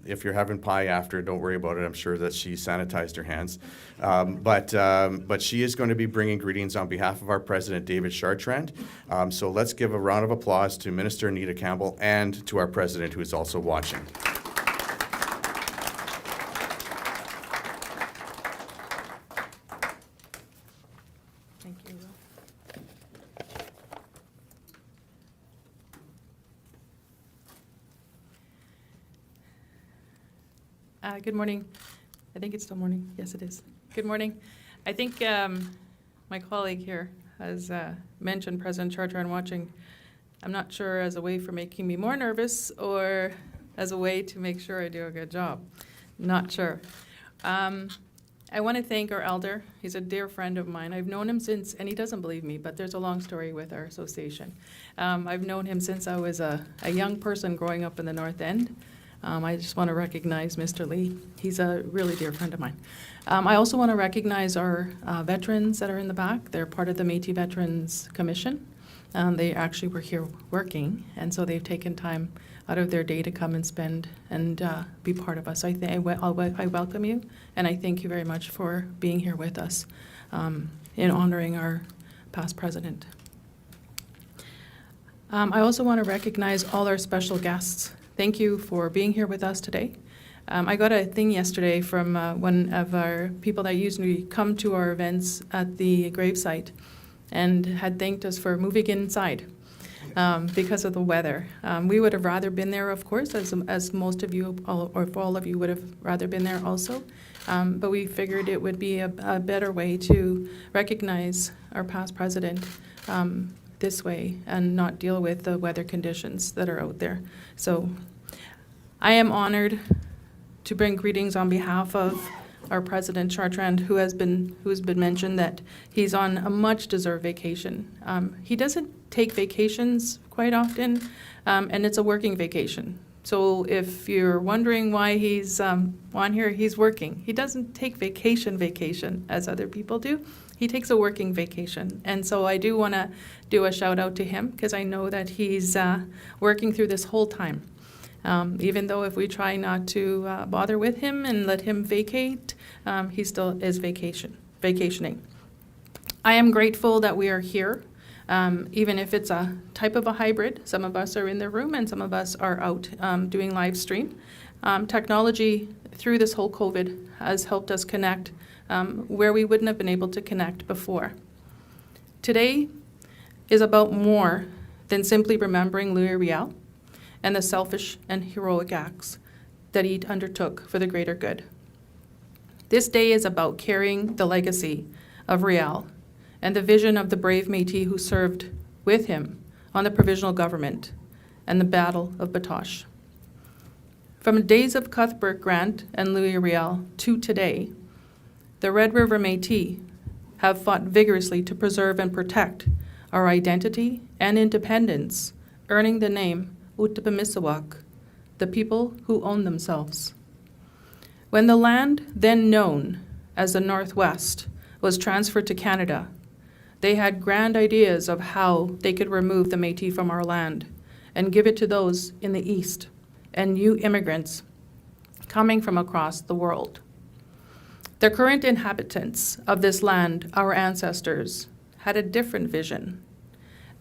Speaker 1: If you're having pie after, don't worry about it. I'm sure that she sanitized her hands. But she is going to be bringing greetings on behalf of our President, David Chartrand. So let's give a round of applause to Minister Anita Campbell and to our President, who is also watching.
Speaker 9: Thank you. Good morning. I think it's still morning. Yes, it is. Good morning. I think my colleague here has mentioned President Chartrand watching. I'm not sure as a way for making me more nervous or as a way to make sure I do a good job. Not sure. I want to thank our elder. He's a dear friend of mine. I've known him since, and he doesn't believe me, but there's a long story with our association. I've known him since I was a young person growing up in the North End. I just want to recognize Mr. Lee. He's a really dear friend of mine. I also want to recognize our veterans that are in the back. They're part of the Métis Veterans Commission. They actually were here working, and so they've taken time out of their day to come and spend and be part of us. I welcome you, and I thank you very much for being here with us in honoring our past president. I also want to recognize all our special guests. Thank you for being here with us today. I got a thing yesterday from one of our people that usually come to our events at the gravesite and had thanked us for moving inside because of the weather. We would have rather been there, of course, as most of you, or all of you would have rather been there also. But we figured it would be a better way to recognize our past president this way and not deal with the weather conditions that are out there. So I am honored to bring greetings on behalf of our President Chartrand, who's been mentioned that he's on a much-deserved vacation. He doesn't take vacations quite often, and it's a working vacation. So if you're wondering why he's on here, he's working. He doesn't take vacation as other people do. He takes a working vacation. And so I do want to do a shout out to him because I know that he's working through this whole time. Even though if we try not to bother with him and let him vacate, he still is vacationing. I am grateful that we are here, even if it's a type of a hybrid. Some of us are in the room and some of us are out doing live stream. Technology through this whole COVID has helped us connect where we wouldn't have been able to connect before. Today is about more than simply remembering Louis Riel and the selfish and heroic acts that he undertook for the greater good. This day is about carrying the legacy of Riel and the vision of the brave Métis who served with him on the provisional government and the Battle of Batoche. From the days of Cuthbert Grant and Louis Riel to today, the Red River Métis have fought vigorously to preserve and protect our identity and independence, earning the name Utipemisewac, the people who own themselves. When the land, then known as the Northwest, was transferred to Canada, they had grand ideas of how they could remove the Métis from our land and give it to those in the East and new immigrants coming from across the world. The current inhabitants of this land, our ancestors, had a different vision.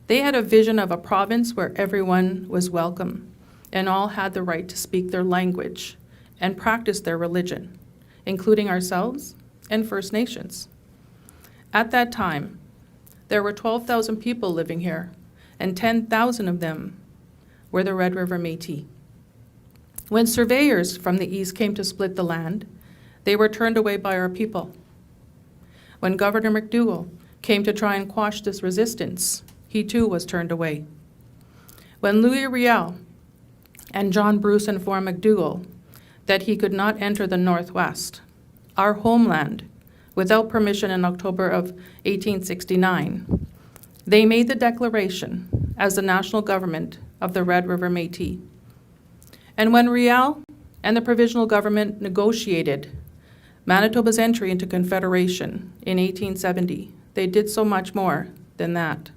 Speaker 9: They had a vision of a province where everyone was welcome and all had the right to speak their language and practice their religion, including ourselves and First Nations. At that time, there were 12,000 people living here, and 10,000 of them were the Red River Métis. When surveyors from the east came to split the land, they were turned away by our people. When Governor McDougall came to try and quash this resistance, he too was turned away. When Louis Riel and John Bruce informed McDougall that he could not enter the Northwest, our homeland, without permission in October of 1869, they made the declaration as the national government of the Red River Métis. And when Riel and the provisional government negotiated Manitoba's entry into Confederation in 1870, they did so much more than that.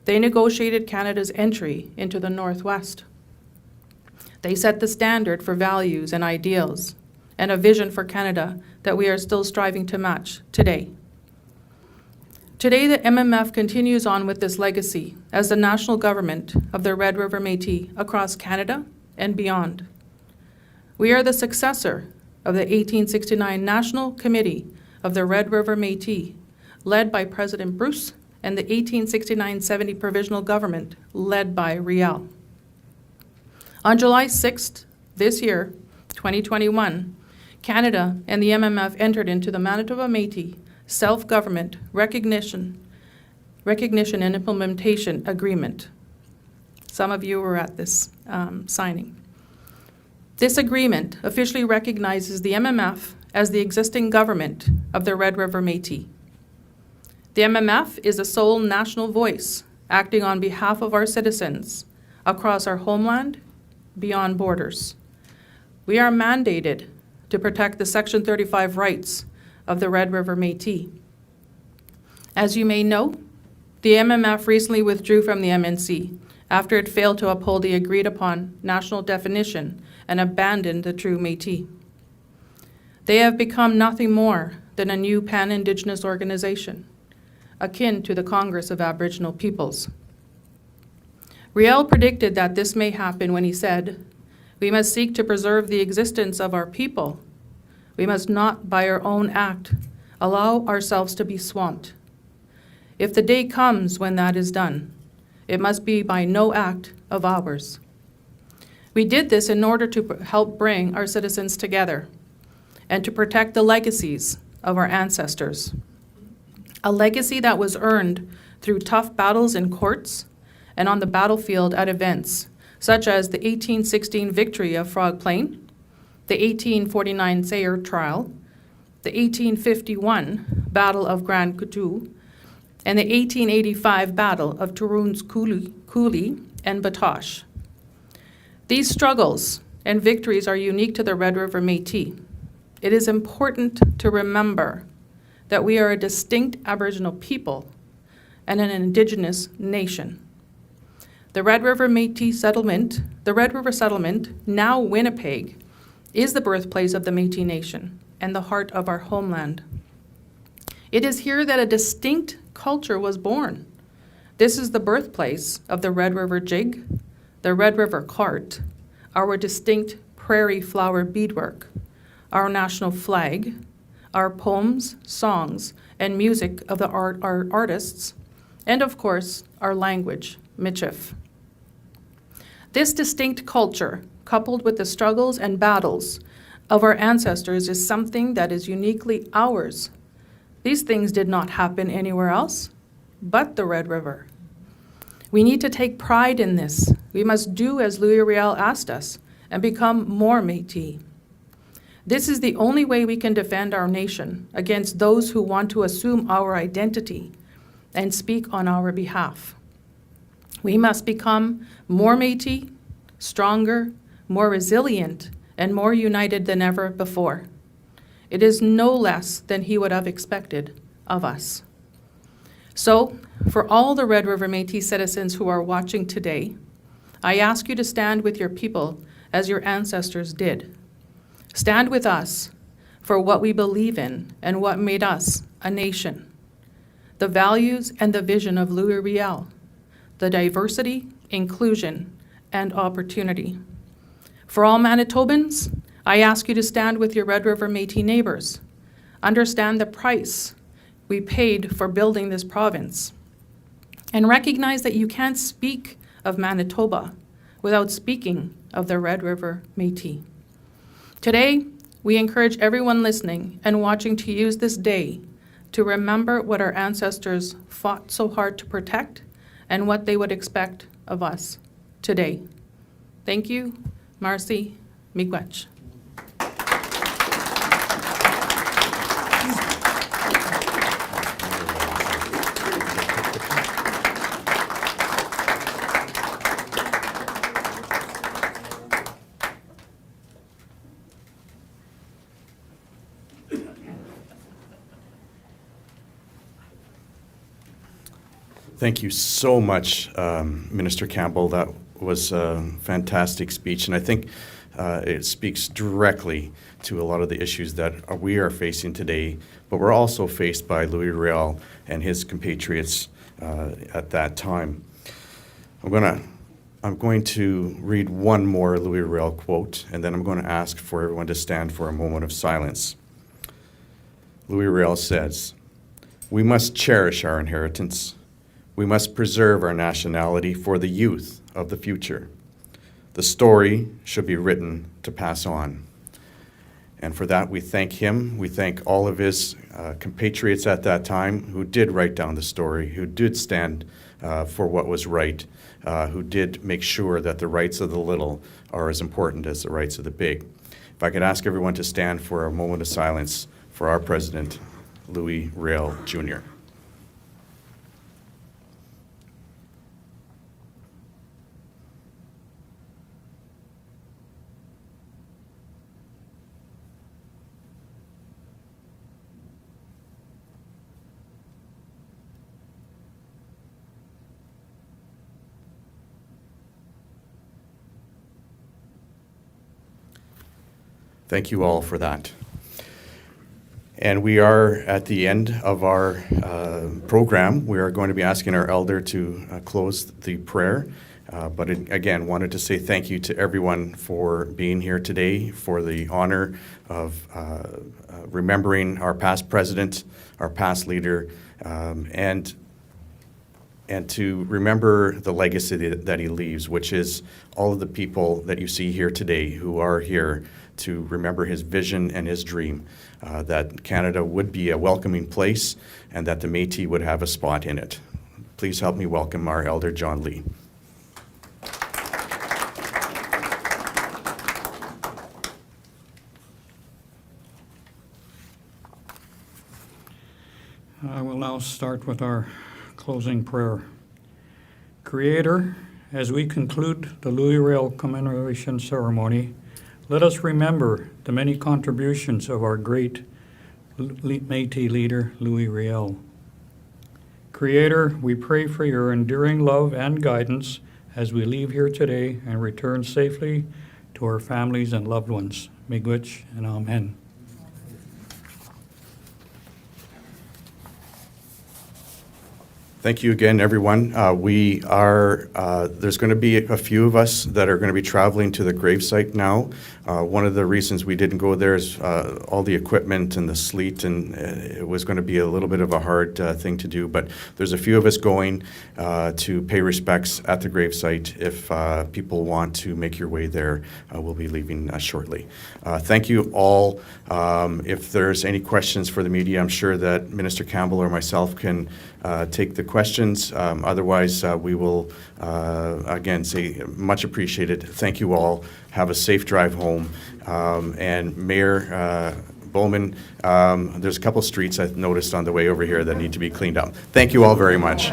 Speaker 9: They negotiated Canada's entry into the Northwest. They set the standard for values and ideals and a vision for Canada that we are still striving to match today. Today, the MMF continues on with this legacy as the national government of the Red River Métis across Canada and beyond. We are the successor of the 1869 National Committee of the Red River Métis, led by President Bruce, and the 1869-70 Provisional Government, led by Riel. On July 6th this year, 2021, Canada and the MMF entered into the Manitoba Métis Self-Government Recognition and Implementation Agreement. Some of you were at this signing. This agreement officially recognizes the MMF as the existing government of the Red River Métis. The MMF is the sole national voice acting on behalf of our citizens across our homeland, beyond borders. We are mandated to protect the Section 35 rights of the Red River Métis. As you may know, the MMF recently withdrew from the MNC after it failed to uphold the agreed-upon national definition and abandoned the true Métis. They have become nothing more than a new pan-Indigenous organization, akin to the Congress of Aboriginal Peoples. Riel predicted that this may happen when he said, "We must seek to preserve the existence of our people. We must not, by our own act, allow ourselves to be swamped. If the day comes when that is done, it must be by no act of ours." We did this in order to help bring our citizens together and to protect the legacies of our ancestors. A legacy that was earned through tough battles in courts and on the battlefield at events such as the 1816 victory of Frog Plain, the 1849 Sayre trial, the 1851 Battle of Grand Coutu, and the 1885 Battle of Turun's Coulee and Batoche. These struggles and victories are unique to the Red River Métis. It is important to remember that we are a distinct Aboriginal people and an Indigenous nation. The Red River Métis settlement, the Red River settlement, now Winnipeg, is the birthplace of the Métis Nation and the heart of our homeland. It is here that a distinct culture was born. This is the birthplace of the Red River Jig, the Red River Cart, our distinct prairie flower beadwork, our national flag, our poems, songs, and music of our artists, and of course, our language, Michif. This distinct culture, coupled with the struggles and battles of our ancestors, is something that is uniquely ours. These things did not happen anywhere else but the Red River. We need to take pride in this. We must do as Louis Riel asked us and become more Métis. This is the only way we can defend our nation against those who want to assume our identity and speak on our behalf. We must become more Métis, stronger, more resilient, and more united than ever before. It is no less than he would have expected of us. So, for all the Red River Métis citizens who are watching today, I ask you to stand with your people as your ancestors did. Stand with us for what we believe in and what made us a nation. The values and the vision of Louis Riel, the diversity, inclusion, and opportunity. For all Manitobans, I ask you to stand with your Red River Métis neighbors. Understand the price we paid for building this province. And recognize that you can't speak of Manitoba without speaking of the Red River Métis. Today, we encourage everyone listening and watching to use this day to remember what our ancestors fought so hard to protect and what they would expect of us today. Thank you. Marcy Miigwech.
Speaker 1: Thank you so much, Minister Campbell. That was a fantastic speech, and I think it speaks directly to a lot of the issues that we are facing today, but we're also faced by Louis Riel and his compatriots at that time. I'm going to read one more Louis Riel quote, and then I'm going to ask for everyone to stand for a moment of silence. Louis Riel says, "We must cherish our inheritance. We must preserve our nationality for the youth of the future. The story should be written to pass on." And for that, we thank him. We thank all of his compatriots at that time who did write down the story, who did stand for what was right, who did make sure that the rights of the little are as important as the rights of the big. If I could ask everyone to stand for a moment of silence for our president, Louis Riel, Jr. Thank you all for that. And we are at the end of our program. We are going to be asking our elder to close the prayer. But again, wanted to say thank you to everyone for being here today, for the honor of remembering our past president, our past leader, and to remember the legacy that he leaves, which is all of the people that you see here today who are here to remember his vision and his dream, that Canada would be a welcoming place and that the Métis would have a spot in it. Please help me welcome our elder, John Lee. I
Speaker 2: will now start with our closing prayer. Creator as we conclude the Louis Riel commemoration ceremony, let us remember the many contributions of our great Métis leader, Louis Riel. Creator, we pray for your enduring love and guidance as we leave here today and return safely to our families and loved ones. Miigwech and amen.
Speaker 1: Thank you again, everyone. There's going to be a few of us that are going to be traveling to the gravesite now. One of the reasons we didn't go there is all the equipment and the sleet, and it was going to be a little bit of a hard thing to do. But there's a few of us going to pay respects at the gravesite. If people want to make your way there, we'll be leaving shortly. Thank you all. If there's any questions for the media, I'm sure that Minister Campbell or myself can take the questions. Otherwise, we will, again, say much appreciated. Thank you all. Have a safe drive home. And Mayor Bowman, there's a couple streets I've noticed on the way over here that need to be cleaned up. Thank you all very much.